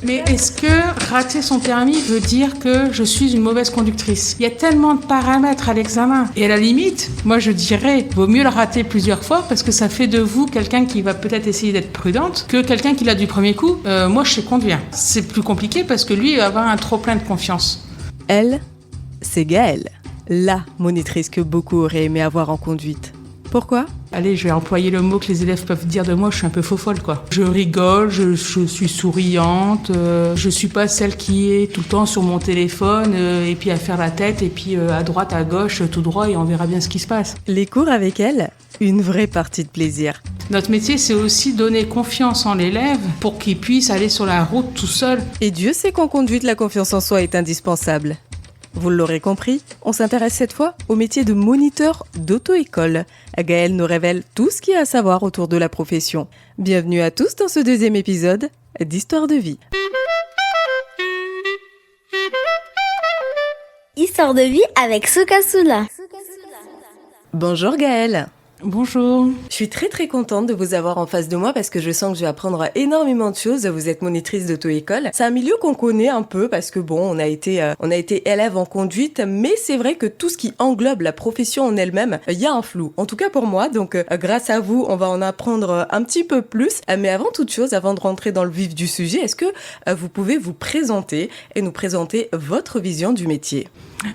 Mais est-ce que rater son permis veut dire que je suis une mauvaise conductrice ? Il y a tellement de paramètres à l'examen. Et à la limite, moi je dirais, vaut mieux le rater plusieurs fois parce que ça fait de vous quelqu'un qui va peut-être essayer d'être prudente que quelqu'un qui l'a du premier coup. Moi je sais conduire. C'est plus compliqué parce que lui il va avoir un trop plein de confiance. Elle, c'est Gaëlle, la monitrice que beaucoup auraient aimé avoir en conduite. Pourquoi ? Allez, je vais employer le mot que les élèves peuvent dire de moi, je suis un peu faux-folle, quoi. Je rigole, je suis souriante, je suis pas celle qui est tout le temps sur mon téléphone et puis à faire la tête et puis à droite, à gauche, tout droit et on verra bien ce qui se passe. Les cours avec elle, une vraie partie de plaisir. Notre métier, c'est aussi donner confiance en l'élève pour qu'il puisse aller sur la route tout seul. Et Dieu sait qu'en conduite, la confiance en soi est indispensable. Vous l'aurez compris, on s'intéresse cette fois au métier de moniteur d'auto-école. Gaëlle nous révèle tout ce qu'il y a à savoir autour de la profession. Bienvenue à tous dans ce deuxième épisode d'Histoire de vie. Histoire de vie avec Sukasula. Bonjour Gaëlle. Bonjour. Je suis très contente de vous avoir en face de moi parce que je sens que je vais apprendre énormément de choses. Vous êtes monitrice d'auto-école. C'est un milieu qu'on connaît un peu parce que bon, on a été élève en conduite, mais c'est vrai que tout ce qui englobe la profession en elle-même, il y a un flou. En tout cas pour moi, donc grâce à vous, on va en apprendre un petit peu plus. Mais avant toute chose, avant de rentrer dans le vif du sujet, est-ce que vous pouvez vous présenter et nous présenter votre vision du métier ?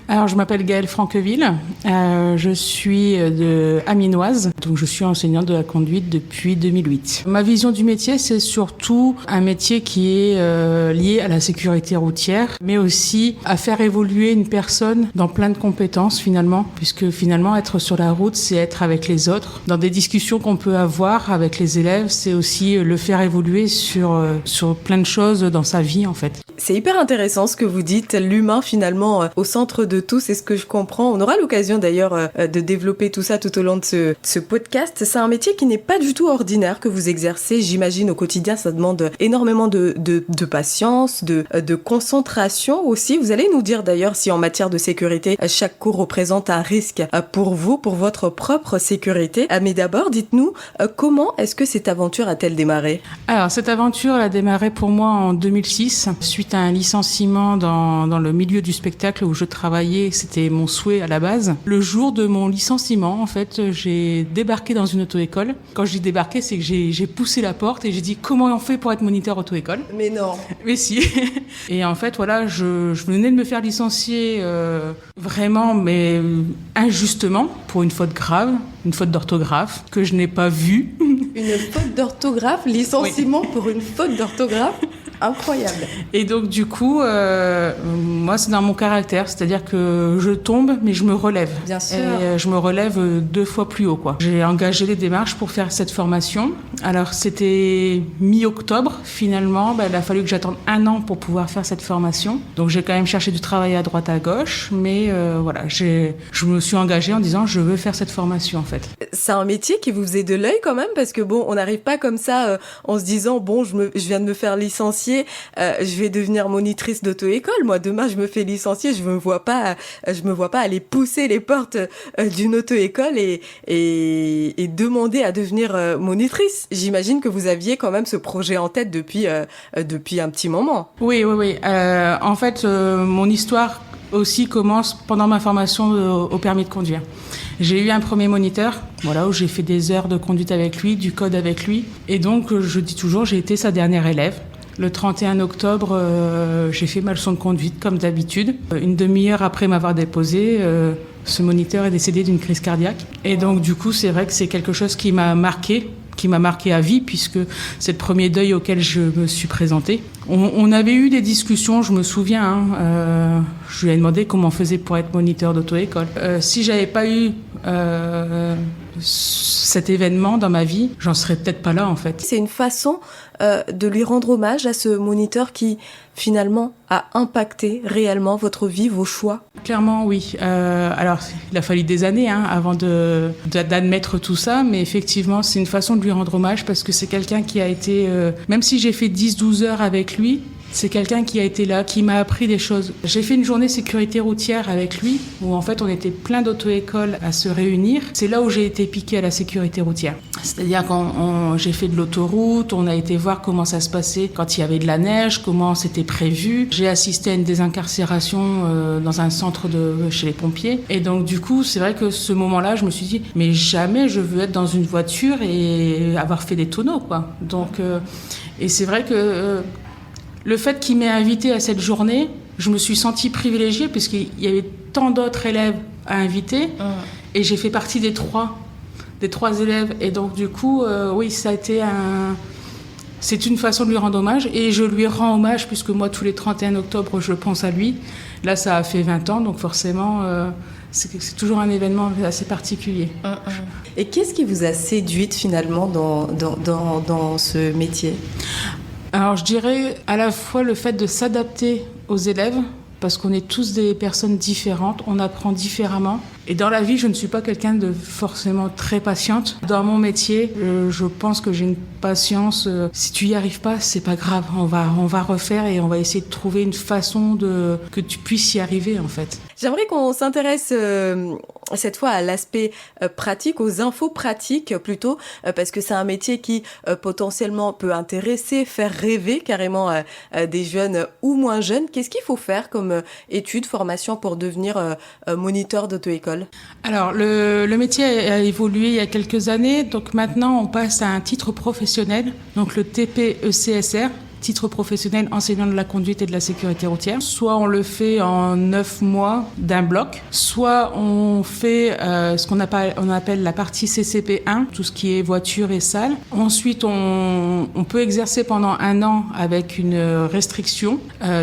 Alors, je m'appelle Gaëlle Franqueville, je suis de Aminoise, donc je suis enseignante de la conduite depuis 2008. Ma vision du métier, c'est surtout un métier qui est lié à la sécurité routière, mais aussi à faire évoluer une personne dans plein de compétences finalement, puisque finalement être sur la route, c'est être avec les autres. Dans des discussions qu'on peut avoir avec les élèves, c'est aussi le faire évoluer sur plein de choses dans sa vie en fait. C'est hyper intéressant ce que vous dites, l'humain finalement au centre de tout, c'est ce que je comprends. On aura l'occasion d'ailleurs de développer tout ça tout au long de ce podcast. C'est un métier qui n'est pas du tout ordinaire que vous exercez, j'imagine au quotidien, ça demande énormément de patience, de concentration aussi. Vous allez nous dire d'ailleurs si en matière de sécurité, chaque cours représente un risque pour vous, pour votre propre sécurité. Mais d'abord, dites-nous, comment est-ce que cette aventure a-t-elle démarré ? Alors, cette aventure, elle a démarré pour moi en 2006, suite à un licenciement dans le milieu du spectacle où je travaillais, c'était mon souhait à la base. Le jour de mon licenciement, en fait, j'ai débarqué dans une auto-école. Quand je dis débarqué, c'est que j'ai poussé la porte et j'ai dit comment on fait pour être moniteur auto-école ? Mais non. Mais si. Et en fait, voilà, je venais de me faire licencier vraiment, mais injustement, pour une faute grave, une faute d'orthographe que je n'ai pas vue. Une faute d'orthographe, licenciement Oui. pour une faute d'orthographe. Incroyable. Et donc du coup, moi c'est dans mon caractère, c'est-à-dire que je tombe mais je me relève. Bien sûr. Et je me relève 2 fois plus haut, quoi. J'ai engagé les démarches pour faire cette formation. Alors c'était mi-octobre finalement, il a fallu que j'attende 1 an pour pouvoir faire cette formation. Donc j'ai quand même cherché du travail à droite à gauche, mais voilà, je me suis engagée en disant je veux faire cette formation en fait. C'est un métier qui vous faisait de l'œil quand même parce que bon, on n'arrive pas comme ça en se disant bon, je viens de me faire licencier. Je vais devenir monitrice d'auto-école. Moi, demain, je me fais licencier. Je me vois pas aller pousser les portes d'une auto-école et demander à devenir monitrice. J'imagine que vous aviez quand même ce projet en tête depuis un petit moment. Oui. En fait, mon histoire aussi commence pendant ma formation au permis de conduire. J'ai eu un premier moniteur, voilà, où j'ai fait des heures de conduite avec lui, du code avec lui. Et donc, je dis toujours, j'ai été sa dernière élève. Le 31 octobre, j'ai fait ma leçon de conduite comme d'habitude. Une demi-heure après m'avoir déposé, ce moniteur est décédé d'une crise cardiaque. Et donc du coup, c'est vrai que c'est quelque chose qui m'a marqué à vie, puisque c'est le premier deuil auquel je me suis présentée. On avait eu des discussions, je me souviens, je lui ai demandé comment on faisait pour être moniteur d'auto-école. Si j'avais pas eu cet événement dans ma vie, j'en serais peut-être pas là en fait. C'est une façon de lui rendre hommage à ce moniteur qui finalement a impacté réellement votre vie, vos choix. Clairement oui. Alors il a fallu des années avant d'admettre tout ça, mais effectivement c'est une façon de lui rendre hommage parce que c'est quelqu'un qui a été, même si j'ai fait 10-12 heures avec lui, C'est quelqu'un qui a été là, qui m'a appris des choses. J'ai fait une journée sécurité routière avec lui, où en fait on était plein d'auto-écoles à se réunir. C'est là où j'ai été piquée à la sécurité routière. C'est-à-dire quand j'ai fait de l'autoroute, on a été voir comment ça se passait quand il y avait de la neige, comment c'était prévu. J'ai assisté à une désincarcération dans un centre chez les pompiers. Et donc du coup, c'est vrai que ce moment-là, je me suis dit, mais jamais je veux être dans une voiture et avoir fait des tonneaux, quoi. Donc, et c'est vrai que le fait qu'il m'ait invitée à cette journée, je me suis sentie privilégiée puisqu'il y avait tant d'autres élèves à inviter et j'ai fait partie des trois élèves. Et donc du coup, oui, ça a été c'est une façon de lui rendre hommage et je lui rends hommage puisque moi, tous les 31 octobre, je pense à lui. Là, ça a fait 20 ans, donc forcément, c'est toujours un événement assez particulier. Et qu'est-ce qui vous a séduite finalement dans ce métier ? Alors, je dirais à la fois le fait de s'adapter aux élèves, parce qu'on est tous des personnes différentes, on apprend différemment. Et dans la vie, je ne suis pas quelqu'un de forcément très patiente. Dans mon métier, je pense que j'ai une patience. Si tu y arrives pas, c'est pas grave. On va refaire et on va essayer de trouver une façon que tu puisses y arriver, en fait. J'aimerais qu'on s'intéresse cette fois à l'aspect pratique, aux infos pratiques plutôt, parce que c'est un métier qui potentiellement peut intéresser, faire rêver carrément des jeunes ou moins jeunes. Qu'est-ce qu'il faut faire comme études, formation pour devenir moniteur d'auto-école ? Alors, le métier a évolué il y a quelques années. Donc maintenant, on passe à un titre professionnel, donc le TP-ECSR. Titre professionnel enseignant de la conduite et de la sécurité routière. Soit on le fait en 9 mois d'un bloc, soit on fait ce qu'on appelle la partie CCP1, tout ce qui est voiture et salle. Ensuite, on peut exercer pendant 1 an avec une restriction,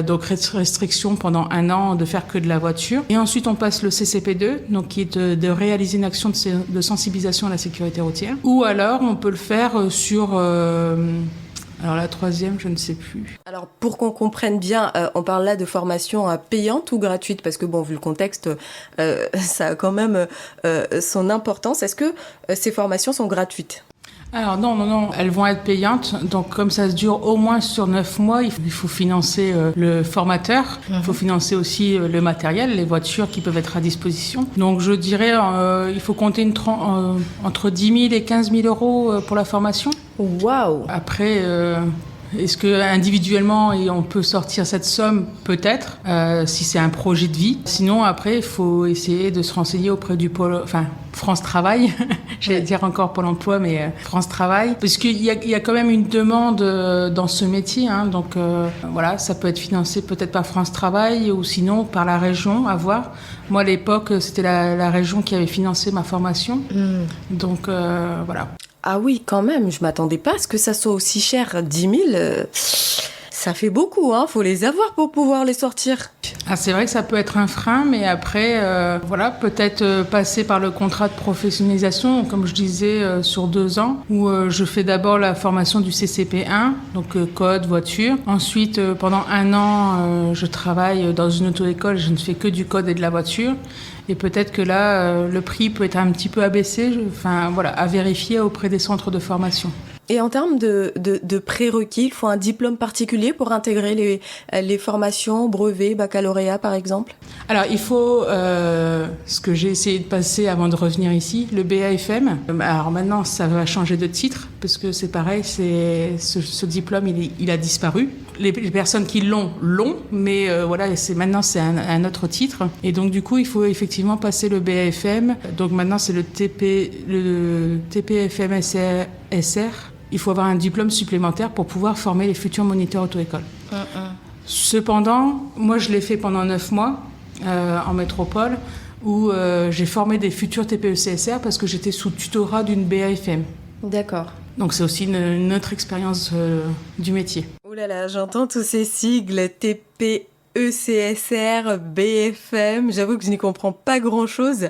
donc restriction pendant 1 an de faire que de la voiture. Et ensuite, on passe le CCP2, donc qui est de réaliser une action de sensibilisation à la sécurité routière. Ou alors, on peut le faire sur... Alors la troisième, je ne sais plus. Alors pour qu'on comprenne bien, on parle là de formation payante ou gratuite ? Parce que bon, vu le contexte, ça a quand même son importance. Est-ce que ces formations sont gratuites ? Alors non, elles vont être payantes. Donc comme ça se dure au moins sur 9 mois, il faut financer le formateur, il faut financer aussi le matériel, les voitures qui peuvent être à disposition. Donc je dirais, il faut compter entre 10 000 et 15 000 euros pour la formation. Waouh ! Après, est-ce que individuellement on peut sortir cette somme ? Peut-être, si c'est un projet de vie. Sinon, après, il faut essayer de se renseigner auprès du France Travail. J'allais dire encore Pôle emploi, mais France Travail. Parce qu'il y a quand même une demande dans ce métier. Hein, donc voilà, ça peut être financé peut-être par France Travail ou sinon par la région, à voir. Moi, à l'époque, c'était la région qui avait financé ma formation. Donc voilà. Ah oui, quand même, je m'attendais pas à ce que ça soit aussi cher. 10 000, ça fait beaucoup, hein. Faut les avoir pour pouvoir les sortir. Ah, c'est vrai que ça peut être un frein, mais après, voilà, peut-être passer par le contrat de professionnalisation, comme je disais, sur 2 ans, où je fais d'abord la formation du CCP1, donc code, voiture. Ensuite, pendant 1 an, je travaille dans une auto-école, je ne fais que du code et de la voiture. Et peut-être que là, le prix peut être un petit peu abaissé, voilà, à vérifier auprès des centres de formation. Et en termes de prérequis, il faut un diplôme particulier pour intégrer les formations, brevets, baccalauréat par exemple ? Alors il faut, ce que j'ai essayé de passer avant de revenir ici, le BAFM. Alors maintenant ça va changer de titre, parce que c'est pareil, ce diplôme il a disparu. Les personnes qui l'ont, mais voilà, maintenant c'est un autre titre. Et donc du coup il faut effectivement passer le BAFM. Donc maintenant c'est le TPFM-SR. Il faut avoir un diplôme supplémentaire pour pouvoir former les futurs moniteurs auto-école. Cependant, moi je l'ai fait pendant 9 mois en métropole, où j'ai formé des futurs TPE-CSR parce que j'étais sous tutorat d'une BAFM. D'accord. Donc c'est aussi une autre expérience du métier. Oh là là, j'entends tous ces sigles, TPE, ECSR, BFM. J'avoue que je n'y comprends pas grand-chose.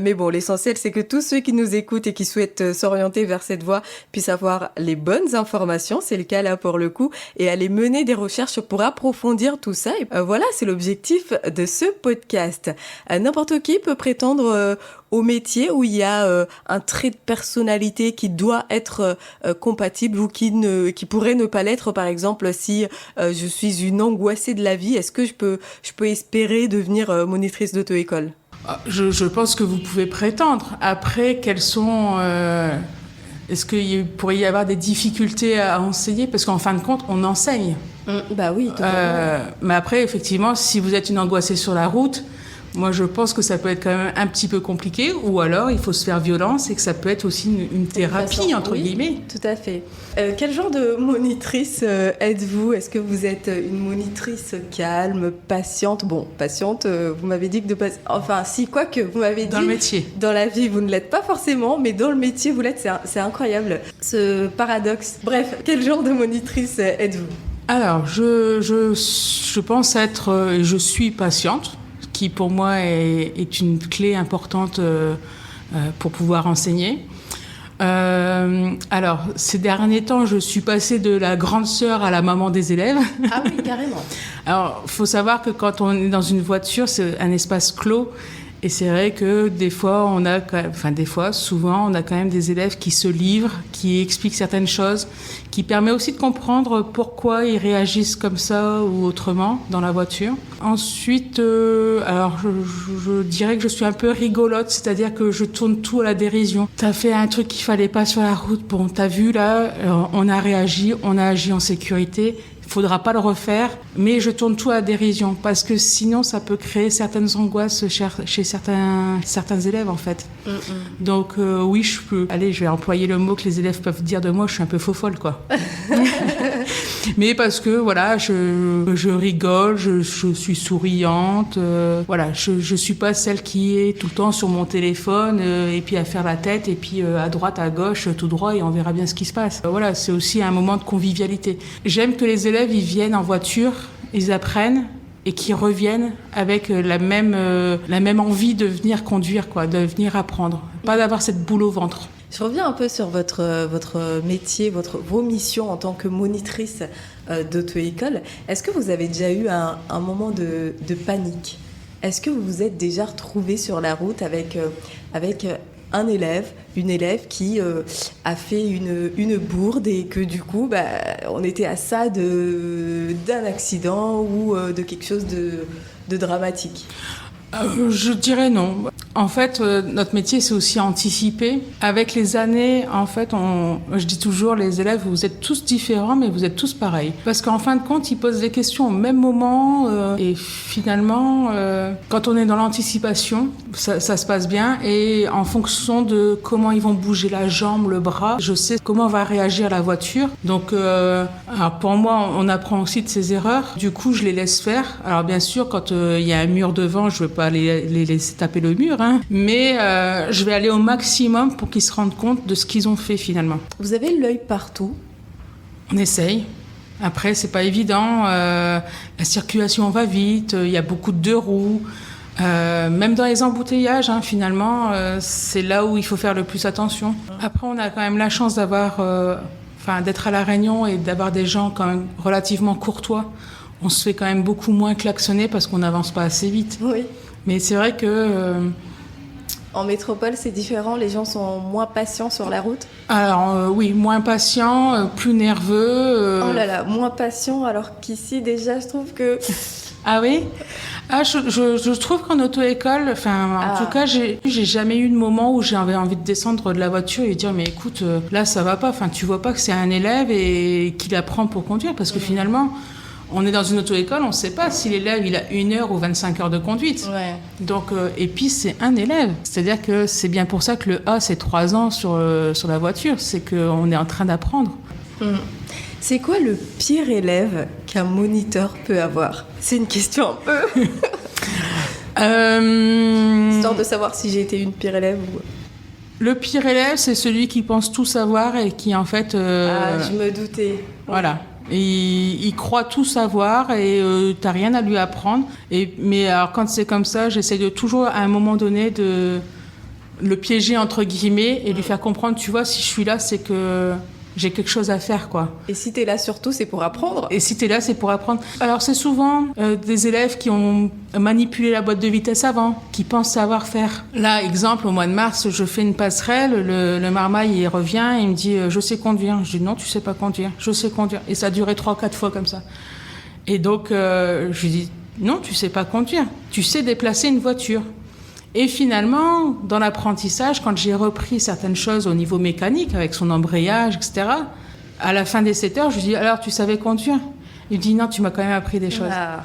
Mais bon, l'essentiel, c'est que tous ceux qui nous écoutent et qui souhaitent s'orienter vers cette voie puissent avoir les bonnes informations. C'est le cas là pour le coup. Et aller mener des recherches pour approfondir tout ça. Et voilà, c'est l'objectif de ce podcast. N'importe qui peut prétendre au métier où il y a un trait de personnalité qui doit être compatible ou qui pourrait ne pas l'être. Par exemple, si je suis une angoissée de la vie, est-ce que je peux espérer devenir monitrice d'auto-école? Je pense que vous pouvez prétendre. Après, quelles sont... est-ce qu'il pourrait y avoir des difficultés à enseigner? Parce qu'en fin de compte, on enseigne. Bah oui, totalement. Mais après, effectivement, si vous êtes une angoissée sur la route, moi, je pense que ça peut être quand même un petit peu compliqué, ou alors il faut se faire violence et que ça peut être aussi une thérapie, entre guillemets. Tout à fait. Quel genre de monitrice êtes-vous? Est-ce que vous êtes une monitrice calme, patiente? Bon, patiente, vous m'avez dit que de pas... Enfin, si, quoique, vous m'avez dit... Dans le métier. Dans la vie, vous ne l'êtes pas forcément, mais dans le métier, vous l'êtes. C'est incroyable, ce paradoxe. Bref, quel genre de monitrice êtes-vous? Alors, je pense être... je suis patiente, qui pour moi est une clé importante pour pouvoir enseigner. Alors, ces derniers temps, je suis passée de la grande sœur à la maman des élèves. Ah oui, carrément. Alors, il faut savoir que quand on est dans une voiture, c'est un espace clos. Et c'est vrai que souvent, on a quand même des élèves qui se livrent, qui expliquent certaines choses, qui permet aussi de comprendre pourquoi ils réagissent comme ça ou autrement dans la voiture. Ensuite, alors je dirais que je suis un peu rigolote, c'est-à-dire que je tourne tout à la dérision. T'as fait un truc qu'il fallait pas sur la route, bon, t'as vu là, on a réagi, on a agi en sécurité. Faudra pas le refaire, mais je tourne tout à la dérision parce que sinon ça peut créer certaines angoisses chez certains élèves en fait. Donc oui, je vais employer le mot que les élèves peuvent dire de moi, je suis un peu faux-folle quoi. Mais parce que voilà, je rigole, je suis souriante, voilà, je suis pas celle qui est tout le temps sur mon téléphone et puis à faire la tête et puis à droite, à gauche, tout droit et on verra bien ce qui se passe. Voilà, c'est aussi un moment de convivialité. J'aime que les élèves ils viennent en voiture, ils apprennent et qu'ils reviennent avec la même envie de venir conduire quoi, de venir apprendre, pas d'avoir cette boule au ventre. Je reviens un peu sur votre métier, vos missions en tant que monitrice d'auto-école. Est-ce que vous avez déjà eu un moment de panique? Est-ce que vous vous êtes déjà retrouvée sur la route avec un élève, une élève qui a fait une bourde et que du coup, on était à ça d'un accident ou de quelque chose de dramatique? Je dirais non. En fait, notre métier, c'est aussi anticiper. Avec les années, en fait, je dis toujours, les élèves, vous êtes tous différents, mais vous êtes tous pareils. Parce qu'en fin de compte, ils posent des questions au même moment. Et finalement, quand on est dans l'anticipation, ça se passe bien. Et en fonction de comment ils vont bouger la jambe, le bras, je sais comment va réagir la voiture. Donc, alors pour moi, on apprend aussi de ses erreurs. Du coup, je les laisse faire. Alors bien sûr, quand il y a un mur devant, je ne veux pas les laisser taper le mur. Mais je vais aller au maximum pour qu'ils se rendent compte de ce qu'ils ont fait finalement. Vous avez l'œil partout? On essaye. Après, c'est pas évident. La circulation va vite. Il y a beaucoup de deux roues. Même dans les embouteillages, finalement, c'est là où il faut faire le plus attention. Après, on a quand même la chance d'être à La Réunion et d'avoir des gens quand même relativement courtois. On se fait quand même beaucoup moins klaxonner parce qu'on n'avance pas assez vite. Oui. Mais c'est vrai que... En métropole, c'est différent, les gens sont moins patients sur la route? Alors oui, moins patients, plus nerveux. Oh là là, moins patients, alors qu'ici déjà, je trouve que... Ah oui? Je trouve qu'en auto-école, en tout cas, j'ai jamais eu de moment où j'avais envie de descendre de la voiture et dire mais écoute, là ça va pas, tu vois pas que c'est un élève et qu'il apprend pour conduire parce que finalement... On est dans une auto-école, on ne sait pas si l'élève il a 1 heure ou 25 heures de conduite. Ouais. Donc, et puis c'est un élève. C'est-à-dire que c'est bien pour ça que le A c'est 3 ans sur la voiture. C'est qu'on est en train d'apprendre. C'est quoi le pire élève qu'un moniteur peut avoir? C'est une question un peu... Histoire de savoir si j'ai été une pire élève ou... Le pire élève, c'est celui qui pense tout savoir et qui en fait... je me doutais. Voilà. Il croit tout savoir et t'as rien à lui apprendre. Mais alors quand c'est comme ça, j'essaie de toujours à un moment donné de le piéger entre guillemets et lui faire comprendre, tu vois, si je suis là, c'est que j'ai quelque chose à faire, quoi. Et si t'es là surtout, c'est pour apprendre. Et si t'es là, c'est pour apprendre. Alors c'est souvent des élèves qui ont manipulé la boîte de vitesse avant, qui pensent savoir faire. Là, exemple, au mois de mars, je fais une passerelle, le marmaille, il revient, il me dit « je sais conduire ». Je dis « non, tu sais pas conduire, je sais conduire ». Et ça a duré 3-4 fois comme ça. Et donc, je lui dis « non, tu sais pas conduire, tu sais déplacer une voiture ». Et finalement, dans l'apprentissage, quand j'ai repris certaines choses au niveau mécanique, avec son embrayage, etc., à la fin des 7 heures, je lui dis « alors, tu savais conduire ?» Il me dit « non, tu m'as quand même appris des choses. Ah. »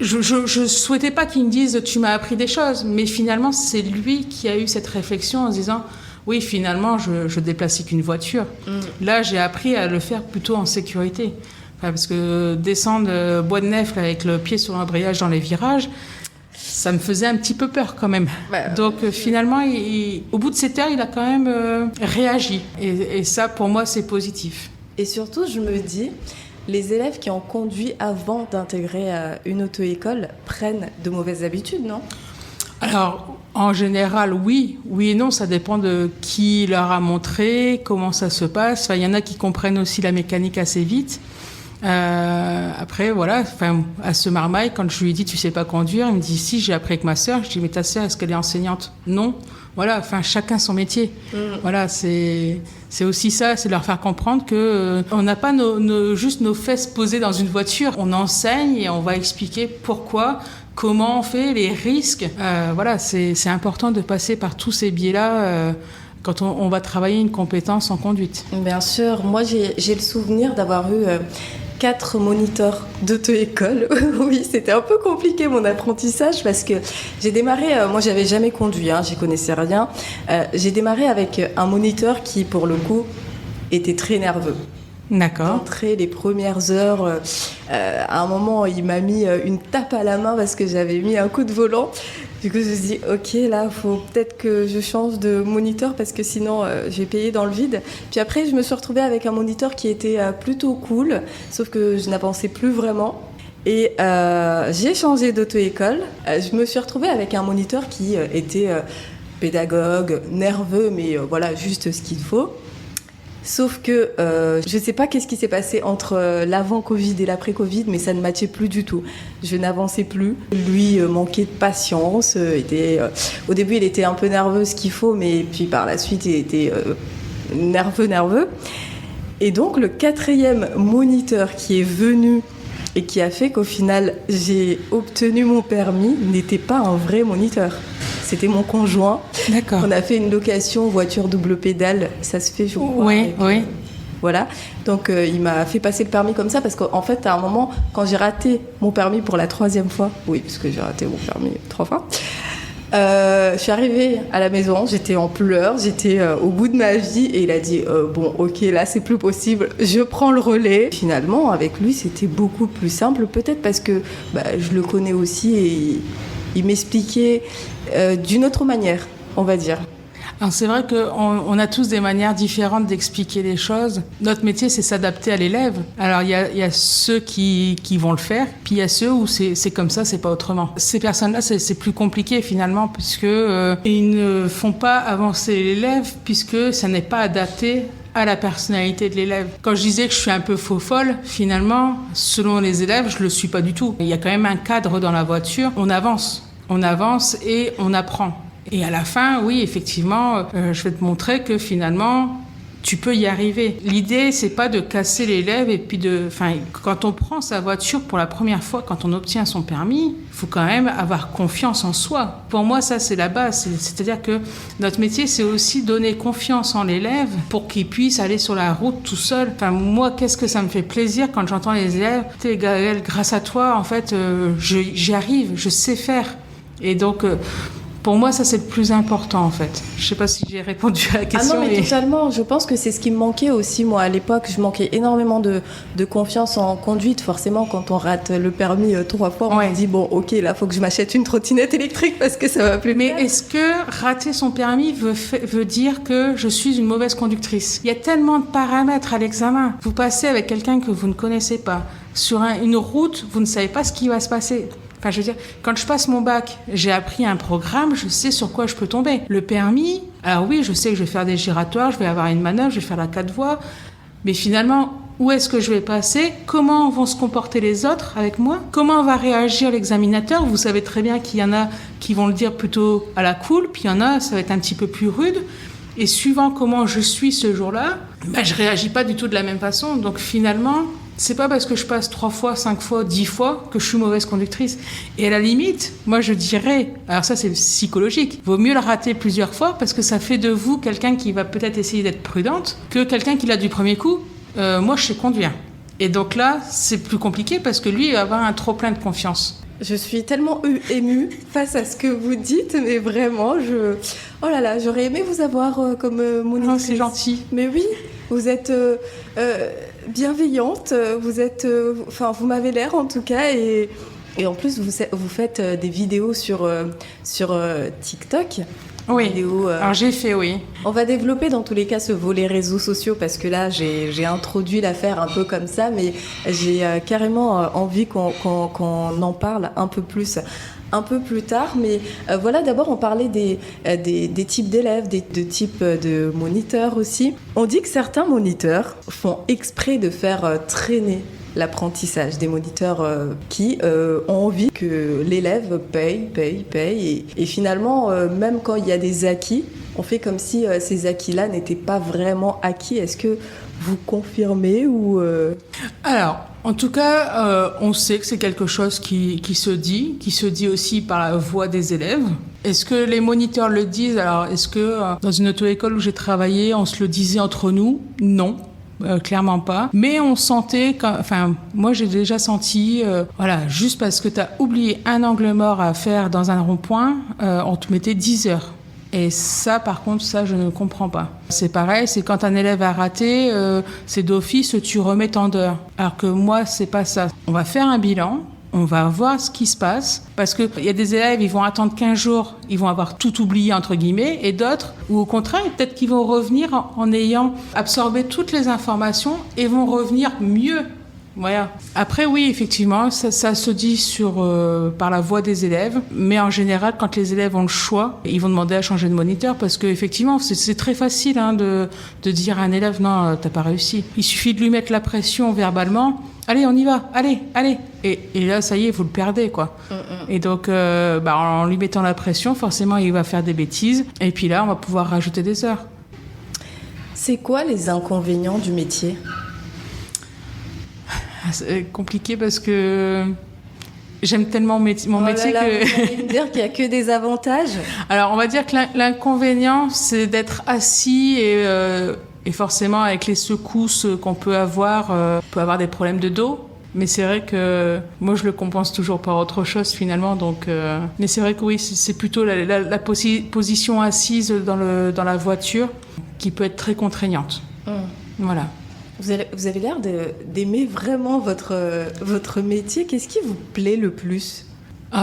Je souhaitais pas qu'il me dise « tu m'as appris des choses », mais finalement, c'est lui qui a eu cette réflexion en se disant « oui, finalement, je déplaçais qu'une voiture. » Là, j'ai appris à le faire plutôt en sécurité. Enfin, parce que descendre Bois de Nèfles avec le pied sur l'embrayage dans les virages, ça me faisait un petit peu peur quand même. Donc finalement, au bout de 7 heures, il a quand même réagi. Et ça, pour moi, c'est positif. Et surtout, je me dis, les élèves qui ont conduit avant d'intégrer une auto-école prennent de mauvaises habitudes, non ? Alors, en général, oui. Oui et non, ça dépend de qui leur a montré, comment ça se passe. Enfin, il y en a qui comprennent aussi la mécanique assez vite. Après, voilà, enfin, à ce marmaille, quand je lui ai dit tu sais pas conduire, il me dit si, j'ai appris avec ma sœur. Je dis mais ta sœur, est-ce qu'elle est enseignante ? Non. Voilà, enfin, chacun son métier. Voilà, c'est aussi ça, c'est leur faire comprendre que on n'a pas juste nos fesses posées dans une voiture. On enseigne et on va expliquer pourquoi, comment on fait, les risques. Voilà, c'est important de passer par tous ces biais-là. Quand on va travailler une compétence en conduite. Bien sûr, moi j'ai le souvenir d'avoir eu 4 moniteurs d'auto-école. Oui, c'était un peu compliqué mon apprentissage parce que j'ai démarré, moi j'avais jamais conduit, j'y connaissais rien. J'ai démarré avec un moniteur qui pour le coup était très nerveux. D'accord. D'entrée, les premières heures, à un moment il m'a mis une tape à la main parce que j'avais mis un coup de volant. Du coup, je me suis dit, ok, là, il faut peut-être que je change de moniteur parce que sinon, je vais payer dans le vide. Puis après, je me suis retrouvée avec un moniteur qui était plutôt cool, sauf que je n'avançais plus vraiment. Et j'ai changé d'auto-école. Je me suis retrouvée avec un moniteur qui était pédagogue, nerveux, mais voilà, juste ce qu'il faut. Sauf que je ne sais pas qu'est-ce qui s'est passé entre l'avant-Covid et l'après-Covid, mais ça ne matchait plus du tout. Je n'avançais plus. Lui manquait de patience. Au début, il était un peu nerveux, ce qu'il faut, mais puis par la suite, il était nerveux. Et donc, le 4e moniteur qui est venu et qui a fait qu'au final, j'ai obtenu mon permis n'était pas un vrai moniteur. C'était mon conjoint. D'accord. On a fait une location voiture double pédale. Ça se fait, je crois. Oui. Voilà. Donc, il m'a fait passer le permis comme ça parce qu'en fait, à un moment, quand j'ai raté mon permis pour la 3e fois, oui, parce que j'ai raté mon permis 3 fois, je suis arrivée à la maison, j'étais en pleurs, j'étais au bout de ma vie et il a dit bon, ok, là, c'est plus possible, je prends le relais. Finalement, avec lui, c'était beaucoup plus simple, peut-être parce que je le connais aussi et il m'expliquait d'une autre manière, on va dire. Alors c'est vrai qu'on a tous des manières différentes d'expliquer les choses. Notre métier, c'est s'adapter à l'élève. Alors il y a ceux qui vont le faire, puis il y a ceux où c'est comme ça, c'est pas autrement. Ces personnes-là, c'est plus compliqué finalement, puisque ils ne font pas avancer l'élève, puisque ça n'est pas adapté à la personnalité de l'élève. Quand je disais que je suis un peu faux-folle, finalement, selon les élèves, je le suis pas du tout. Il y a quand même un cadre dans la voiture. On avance et on apprend. Et à la fin, oui, effectivement, je vais te montrer que finalement, tu peux y arriver. L'idée, c'est pas de casser l'élève et puis quand on prend sa voiture pour la première fois, quand on obtient son permis, il faut quand même avoir confiance en soi. Pour moi, ça, c'est la base. C'est-à-dire que notre métier, c'est aussi donner confiance en l'élève pour qu'il puisse aller sur la route tout seul. Enfin, moi, qu'est-ce que ça me fait plaisir quand j'entends les élèves. Tu sais, Gaëlle, grâce à toi, en fait, j'y arrive, je sais faire. Et donc, Pour moi, ça, c'est le plus important, en fait. Je sais pas si j'ai répondu à la question. Ah non, mais totalement. Je pense que c'est ce qui me manquait aussi, moi, à l'époque. Je manquais énormément de confiance en conduite. Forcément, quand on rate le permis 3 fois, on se dit, bon, ok, là, faut que je m'achète une trottinette électrique parce que ça va plus Mais faire. est-ce que rater son permis veut dire que je suis une mauvaise conductrice? Il y a tellement de paramètres à l'examen. Vous passez avec quelqu'un que vous ne connaissez pas. Sur une route, vous ne savez pas ce qui va se passer. Enfin, je veux dire, quand je passe mon bac, j'ai appris un programme, je sais sur quoi je peux tomber. Le permis, alors oui, je sais que je vais faire des giratoires, je vais avoir une manœuvre, je vais faire la 4 voies, mais finalement, où est-ce que je vais passer? Comment vont se comporter les autres avec moi? Comment va réagir l'examinateur? Vous savez très bien qu'il y en a qui vont le dire plutôt à la cool, puis il y en a, ça va être un petit peu plus rude. Et suivant comment je suis ce jour-là, je réagis pas du tout de la même façon. Donc finalement, c'est pas parce que je passe 3 fois, 5 fois, 10 fois que je suis mauvaise conductrice. Et à la limite, moi je dirais, alors ça c'est psychologique, vaut mieux le rater plusieurs fois parce que ça fait de vous quelqu'un qui va peut-être essayer d'être prudente que quelqu'un qui l'a du premier coup. Moi je sais conduire. Et donc là, c'est plus compliqué parce que lui il va avoir un trop plein de confiance. Je suis tellement émue face à ce que vous dites, mais vraiment, oh là là, j'aurais aimé vous avoir comme monitrice. Oh, c'est gentil. Mais oui, vous êtes bienveillante, vous m'avez l'air en tout cas, et en plus vous faites des vidéos sur TikTok. Oui, alors j'ai fait, oui. On va développer dans tous les cas ce volet réseaux sociaux parce que là, j'ai introduit l'affaire un peu comme ça, mais j'ai carrément envie qu'on en parle un peu plus tard. Mais voilà, d'abord, on parlait des types d'élèves, de types de moniteurs aussi. On dit que certains moniteurs font exprès de faire traîner l'apprentissage, des moniteurs qui ont envie que l'élève paye et finalement même quand il y a des acquis, on fait comme si ces acquis-là n'étaient pas vraiment acquis. Est-ce que vous confirmez ou Alors, en tout cas, on sait que c'est quelque chose qui se dit aussi par la voix des élèves. Est-ce que les moniteurs le disent? Alors, est-ce que dans une auto-école où j'ai travaillé, on se le disait entre nous? Non. Clairement pas. Mais on sentait, moi j'ai déjà senti, juste parce que t'as oublié un angle mort à faire dans un rond-point, on te mettait 10 heures. Et ça, par contre, ça, je ne comprends pas. C'est pareil, c'est quand un élève a raté, c'est d'office, tu remets tant d'heures. Alors que moi, c'est pas ça. On va faire un bilan. On va voir ce qui se passe, parce qu'il y a des élèves, ils vont attendre 15 jours, ils vont avoir tout oublié, entre guillemets, et d'autres, ou au contraire, peut-être qu'ils vont revenir en ayant absorbé toutes les informations et vont revenir mieux. Voilà. Après, oui, effectivement, ça se dit par la voix des élèves, mais en général, quand les élèves ont le choix, ils vont demander à changer de moniteur, parce qu'effectivement, c'est très facile de dire à un élève, non, t'as pas réussi. Il suffit de lui mettre la pression verbalement. Allez, on y va, allez. Et là, ça y est, vous le perdez, quoi. Et donc, en lui mettant la pression, forcément, il va faire des bêtises. Et puis là, on va pouvoir rajouter des heures. C'est quoi les inconvénients du métier? C'est compliqué parce que j'aime tellement mon métier que... Vous allez me dire qu'il n'y a que des avantages? Alors, on va dire que l'inconvénient, c'est d'être assis et forcément, avec les secousses qu'on peut avoir, on peut avoir des problèmes de dos. Mais c'est vrai que moi, je le compense toujours par autre chose, finalement. Donc, mais c'est vrai que oui, c'est plutôt la position assise dans la voiture qui peut être très contraignante. Voilà. Vous avez l'air d'aimer vraiment votre métier. Qu'est-ce qui vous plaît le plus?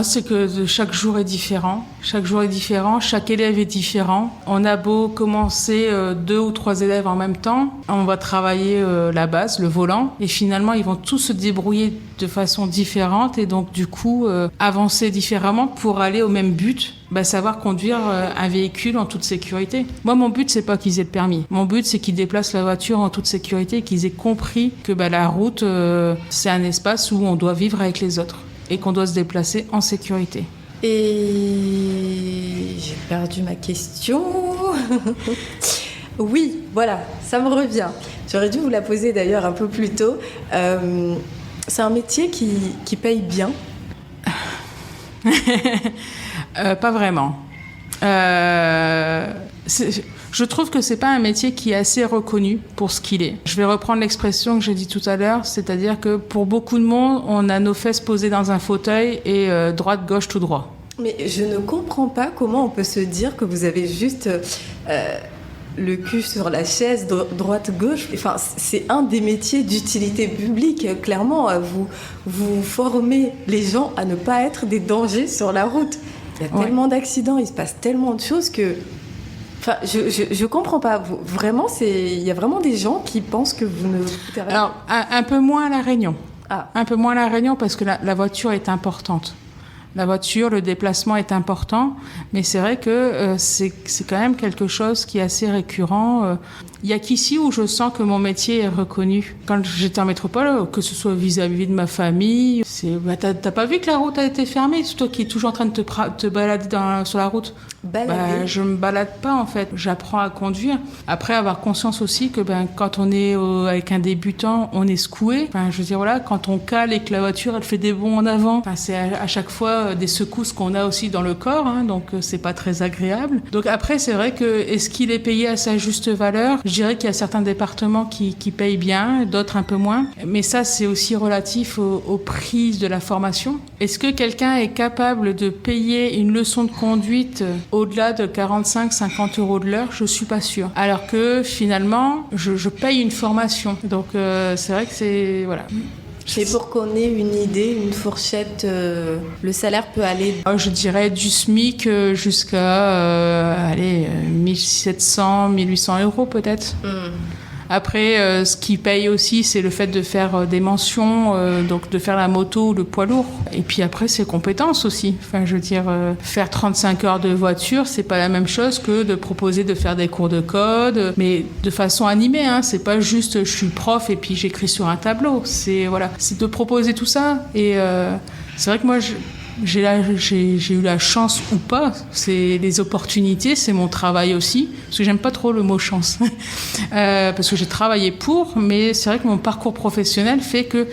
C'est que chaque jour est différent. Chaque élève est différent. On a beau commencer 2 ou 3 élèves en même temps, on va travailler la base, le volant, et finalement ils vont tous se débrouiller de façon différente et donc du coup avancer différemment pour aller au même but, savoir conduire un véhicule en toute sécurité. Moi, mon but, c'est pas qu'ils aient le permis. Mon but, c'est qu'ils déplacent la voiture en toute sécurité et qu'ils aient compris que la route, c'est un espace où on doit vivre avec les autres et qu'on doit se déplacer en sécurité. Et j'ai perdu ma question. Oui, voilà, ça me revient. J'aurais dû vous la poser d'ailleurs un peu plus tôt. C'est un métier qui paye bien? Pas vraiment. Je trouve que c'est pas un métier qui est assez reconnu pour ce qu'il est. Je vais reprendre l'expression que j'ai dit tout à l'heure, c'est-à-dire que pour beaucoup de monde, on a nos fesses posées dans un fauteuil et droite, gauche, tout droit. Mais je ne comprends pas comment on peut se dire que vous avez juste le cul sur la chaise, droite-gauche. Enfin, c'est un des métiers d'utilité publique. Clairement, vous formez les gens à ne pas être des dangers sur la route. Il y a tellement d'accidents, il se passe tellement de choses que... Enfin, je comprends pas. Vraiment, il y a vraiment des gens qui pensent que vous ne... Alors, un peu moins à La Réunion. Ah. Un peu moins à La Réunion parce que la voiture est importante. La voiture, le déplacement est important, mais c'est vrai que c'est quand même quelque chose qui est assez récurrent. Il y a qu'ici où je sens que mon métier est reconnu. Quand j'étais en métropole, que ce soit vis-à-vis de ma famille, t'as pas vu que la route a été fermée? C'est toi qui es toujours en train de te balader sur la route. Je me balade pas en fait. J'apprends à conduire. Après, avoir conscience aussi que quand on est avec un débutant, on est secoué. Je veux dire voilà, quand on cale et que la voiture elle fait des bonds en avant, c'est à chaque fois des secousses qu'on a aussi dans le corps, donc c'est pas très agréable. Donc après, c'est vrai que est-ce qu'il est payé à sa juste valeur? Je dirais qu'il y a certains départements qui payent bien, d'autres un peu moins. Mais ça, c'est aussi relatif au prix de la formation. Est-ce que quelqu'un est capable de payer une leçon de conduite au-delà de 45-50 € de l'heure? Je suis pas sûre. Alors que finalement, je paye une formation. Donc c'est vrai que c'est... Voilà. Et pour qu'on ait une idée, une fourchette, le salaire peut aller... Je dirais du SMIC jusqu'à 1700, 1800 € peut-être. Après, ce qui paye aussi, c'est le fait de faire des mentions, donc de faire la moto ou le poids lourd. Et puis après, c'est compétences aussi. Je veux dire, faire 35 heures de voiture, c'est pas la même chose que de proposer de faire des cours de code, mais de façon animée. C'est pas juste, je suis prof et puis j'écris sur un tableau. C'est de proposer tout ça. Et c'est vrai que moi, j'ai eu la chance ou pas, c'est les opportunités, c'est mon travail aussi, parce que j'aime pas trop le mot chance, parce que j'ai travaillé pour, mais c'est vrai que mon parcours professionnel fait que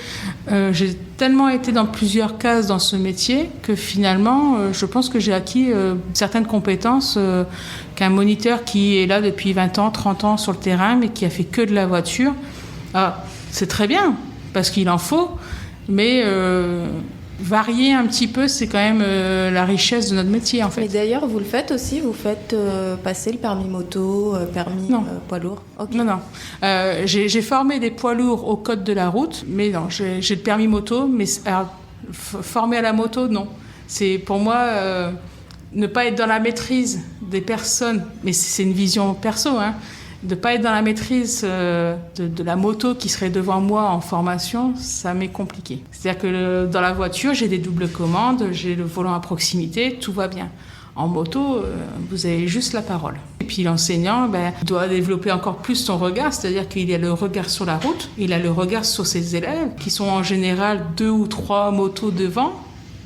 j'ai tellement été dans plusieurs cases dans ce métier que finalement, je pense que j'ai acquis certaines compétences qu'un moniteur qui est là depuis 20 ans, 30 ans sur le terrain, mais qui a fait que de la voiture, c'est très bien, parce qu'il en faut, mais... varier un petit peu, c'est quand même la richesse de notre métier, en fait. Mais d'ailleurs, vous le faites aussi? Vous faites passer le permis moto, permis poids lourd? Okay. Non. J'ai formé des poids lourds au code de la route, mais non, j'ai le permis moto, mais formé à la moto, non. C'est pour moi ne pas être dans la maîtrise des personnes, mais c'est une vision perso, de ne pas être dans la maîtrise de la moto qui serait devant moi en formation, ça m'est compliqué. C'est-à-dire que dans la voiture, j'ai des doubles commandes, j'ai le volant à proximité, tout va bien. En moto, vous avez juste la parole. Et puis l'enseignant doit développer encore plus son regard, c'est-à-dire qu'il a le regard sur la route, il a le regard sur ses élèves, qui sont en général 2 ou 3 motos devant,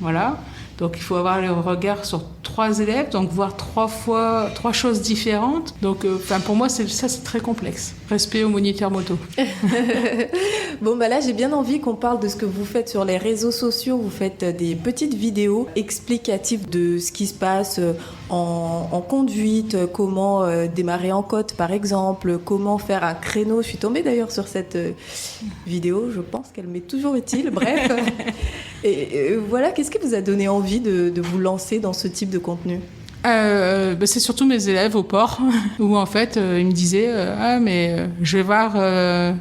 voilà. Donc il faut avoir le regard sur 3 élèves, donc voir 3 choses différentes. Donc pour moi, c'est très complexe. Respect au moniteur moto. Bon, là, j'ai bien envie qu'on parle de ce que vous faites sur les réseaux sociaux. Vous faites des petites vidéos explicatives de ce qui se passe en conduite, comment démarrer en côte, par exemple, comment faire un créneau. Je suis tombée d'ailleurs sur cette vidéo. Je pense qu'elle m'est toujours utile. Bref. Et voilà, qu'est-ce qui vous a donné envie de vous lancer dans ce type de contenu? C'est surtout mes élèves au port où en fait ils me disaient je vais voir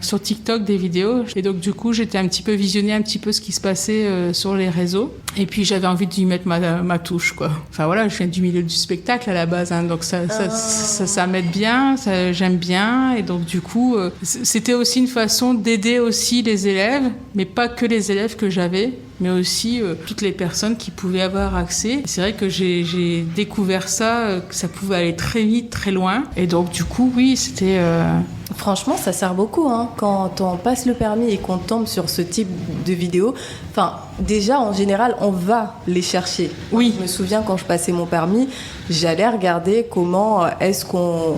sur TikTok des vidéos, et donc du coup j'étais un petit peu visionner un petit peu ce qui se passait sur les réseaux, et puis j'avais envie d'y mettre ma touche, quoi. Enfin voilà, je viens du milieu du spectacle à la base, donc ça m'aide bien, j'aime bien, et donc du coup c'était aussi une façon d'aider aussi les élèves, mais pas que les élèves que j'avais, mais aussi toutes les personnes qui pouvaient avoir accès. C'est vrai que j'ai découvert ça, que ça pouvait aller très vite, très loin. Et donc, du coup, oui, c'était... Franchement, ça sert beaucoup, quand on passe le permis et qu'on tombe sur ce type de vidéos. Enfin, déjà, en général, on va les chercher. Oui. Je me souviens, quand je passais mon permis, j'allais regarder comment est-ce qu'on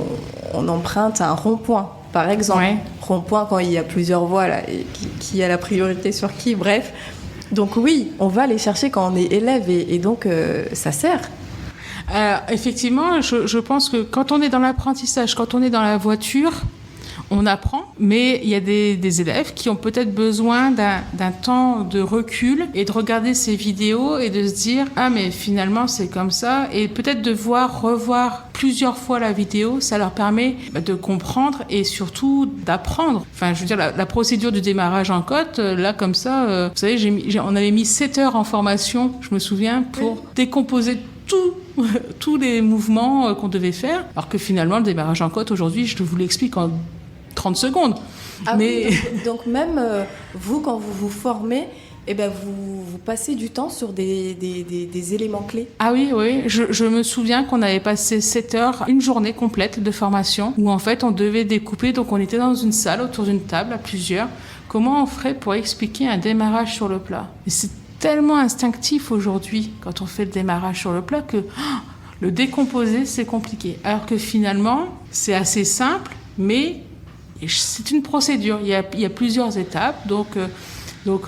emprunte un rond-point, par exemple. Ouais. Rond-point, quand il y a plusieurs voies, là, et qui a la priorité sur qui, bref... Donc oui, on va les chercher quand on est élève, et donc ça sert. Effectivement, je pense que quand on est dans l'apprentissage, quand on est dans la voiture, on apprend, mais il y a des élèves qui ont peut-être besoin d'un temps de recul et de regarder ces vidéos et de se dire « Ah, mais finalement, c'est comme ça ». Et peut-être de revoir plusieurs fois la vidéo, ça leur permet de comprendre et surtout d'apprendre. Enfin, je veux dire, la procédure du démarrage en côte, là, comme ça, vous savez, on avait mis 7 heures en formation, je me souviens, pour décomposer tous les mouvements qu'on devait faire, alors que finalement, le démarrage en côte, aujourd'hui, je vous l'explique en 30 secondes. Ah mais... oui, donc même vous, quand vous vous formez, vous passez du temps sur des éléments clés. Ah oui, je me souviens qu'on avait passé 7 heures, une journée complète de formation, où en fait on devait découper, donc on était dans une salle, autour d'une table, à plusieurs. Comment on ferait pour expliquer un démarrage sur le plat ? Et c'est tellement instinctif aujourd'hui, quand on fait le démarrage sur le plat, que le décomposer, c'est compliqué. Alors que finalement, c'est assez simple, mais c'est une procédure. Il y a plusieurs étapes, donc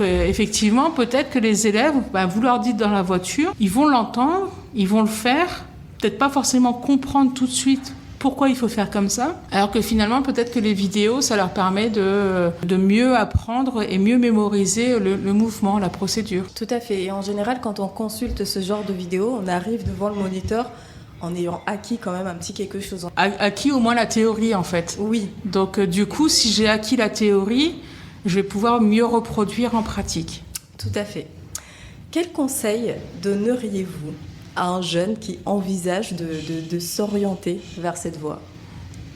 effectivement, peut-être que les élèves, vous leur dites dans la voiture, ils vont l'entendre, ils vont le faire, peut-être pas forcément comprendre tout de suite pourquoi il faut faire comme ça, alors que finalement, peut-être que les vidéos, ça leur permet de mieux apprendre et mieux mémoriser le mouvement, la procédure. Tout à fait. Et en général, quand on consulte ce genre de vidéos, on arrive devant le moniteur en ayant acquis quand même un petit quelque chose. Acquis au moins la théorie, en fait. Oui. Donc, du coup, si j'ai acquis la théorie, je vais pouvoir mieux reproduire en pratique. Tout à fait. Quel conseil donneriez-vous à un jeune qui envisage de s'orienter vers cette voie ?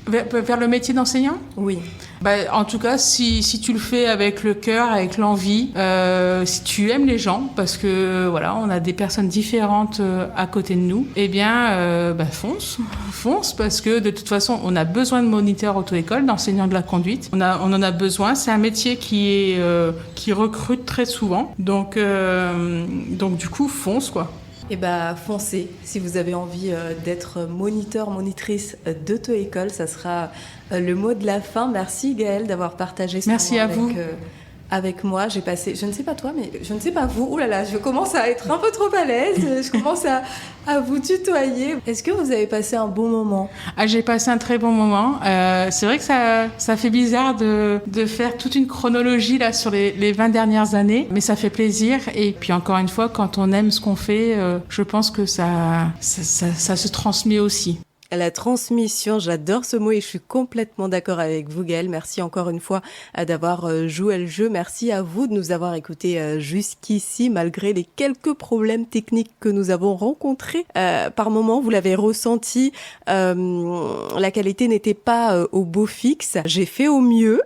Vers le métier d'enseignant ? Oui. En tout cas, si tu le fais avec le cœur, avec l'envie, si tu aimes les gens, parce que voilà, on a des personnes différentes à côté de nous, fonce, parce que de toute façon, on a besoin de moniteurs auto-école, d'enseignants de la conduite. On en a besoin. C'est un métier qui recrute très souvent. Donc du coup, fonce quoi. Foncez. Si vous avez envie d'être moniteur, monitrice d'auto-école, ça sera le mot de la fin. Merci Gaëlle d'avoir partagé ce moment avec moi. J'ai passé, je ne sais pas toi, mais je ne sais pas vous. Ouh là là, je commence à être un peu trop à l'aise. Je commence à vous tutoyer. Est-ce que vous avez passé un bon moment ? J'ai passé un très bon moment. C'est vrai que ça fait bizarre de faire toute une chronologie là sur les 20 dernières années, mais ça fait plaisir. Et puis encore une fois, quand on aime ce qu'on fait, je pense que ça se transmet aussi. La transmission, j'adore ce mot et je suis complètement d'accord avec vous Gaëlle. Merci encore une fois d'avoir joué le jeu. Merci à vous de nous avoir écoutés jusqu'ici malgré les quelques problèmes techniques que nous avons rencontrés. Par moments, vous l'avez ressenti, la qualité n'était pas au beau fixe. J'ai fait au mieux.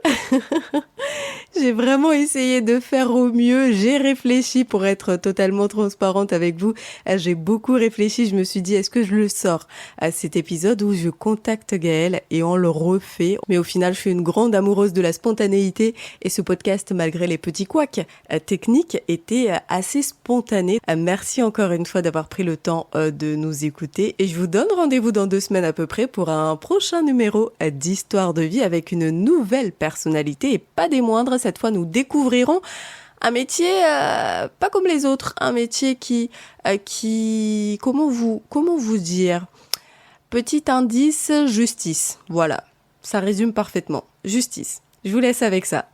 J'ai vraiment essayé de faire au mieux. J'ai réfléchi pour être totalement transparente avec vous. J'ai beaucoup réfléchi. Je me suis dit, est-ce que je le sors à cet épisode où je contacte Gaëlle et on le refait. Mais au final, je suis une grande amoureuse de la spontanéité et ce podcast, malgré les petits couacs techniques, était assez spontané. Merci encore une fois d'avoir pris le temps de nous écouter et je vous donne rendez-vous dans 2 semaines à peu près pour un prochain numéro d'Histoire de vie avec une nouvelle personnalité et pas des moindres. Cette fois, nous découvrirons un métier pas comme les autres, un métier qui comment vous dire ? Petit indice, justice. Voilà, ça résume parfaitement. Justice. Je vous laisse avec ça.